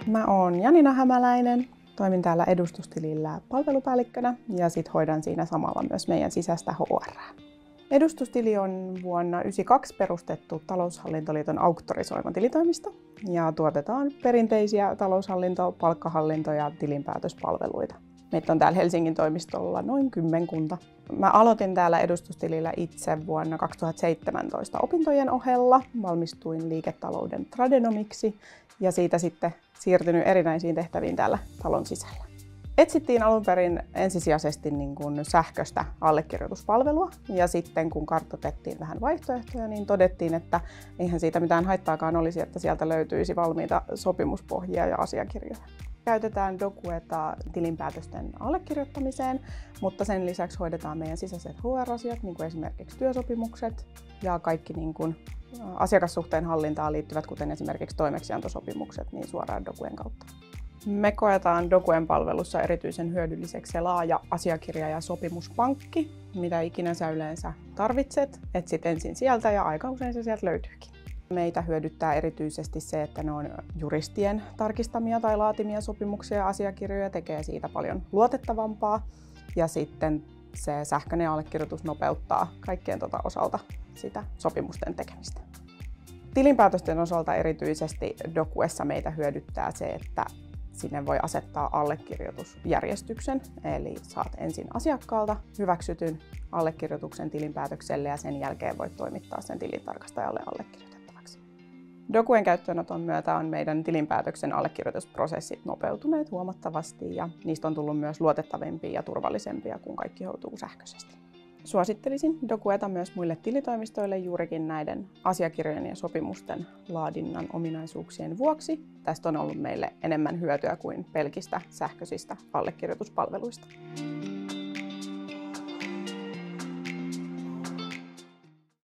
Mä oon Janina Hämäläinen, toimin täällä edustustilillä palvelupäällikkönä ja sit hoidan siinä samalla myös meidän sisäistä HR. Edustustili on vuonna 1992 perustettu Taloushallintoliiton auktorisoima tilitoimisto ja tuotetaan perinteisiä taloushallinto-, palkkahallinto- ja tilinpäätöspalveluita. Meitä on täällä Helsingin toimistolla noin 10. Mä aloitin täällä edustustilillä itse vuonna 2017 opintojen ohella. Valmistuin liiketalouden tradenomiksi ja siitä sitten siirtynyt erinäisiin tehtäviin täällä talon sisällä. Etsittiin alun perin ensisijaisesti sähköistä allekirjoituspalvelua ja sitten kun kartoitettiin vähän vaihtoehtoja, niin todettiin, että eihän siitä mitään haittaakaan olisi, että sieltä löytyisi valmiita sopimuspohjia ja asiakirjoja. Käytetään Docueta tilinpäätösten allekirjoittamiseen, mutta sen lisäksi hoidetaan meidän sisäiset HR-asiat, niin kuin esimerkiksi työsopimukset ja kaikki asiakassuhteen hallintaan liittyvät, kuten esimerkiksi toimeksiantosopimukset, niin suoraan Docuen kautta. Me koetaan Docuen palvelussa erityisen hyödylliseksi se laaja asiakirja- ja sopimuspankki, mitä ikinä sä yleensä tarvitset. Etsit ensin sieltä ja aika usein se sieltä löytyykin. Meitä hyödyttää erityisesti se, että ne on juristien tarkistamia tai laatimia sopimuksia ja asiakirjoja, tekee siitä paljon luotettavampaa. Ja sitten se sähköinen allekirjoitus nopeuttaa kaikkien osalta sitä sopimusten tekemistä. Tilinpäätösten osalta erityisesti Docuessa meitä hyödyttää se, että sinne voi asettaa allekirjoitusjärjestyksen, eli saat ensin asiakkaalta hyväksytyn allekirjoituksen tilinpäätökselle ja sen jälkeen voit toimittaa sen tilintarkastajalle allekirjoitettavaksi. Docuen käyttöönoton myötä on meidän tilinpäätöksen allekirjoitusprosessit nopeutuneet huomattavasti ja niistä on tullut myös luotettavimpia ja turvallisempia, kun kaikki hoituu sähköisesti. Suosittelisin Docueta myös muille tilitoimistoille juurikin näiden asiakirjojen ja sopimusten laadinnan ominaisuuksien vuoksi. Tästä on ollut meille enemmän hyötyä kuin pelkistä sähköisistä allekirjoituspalveluista.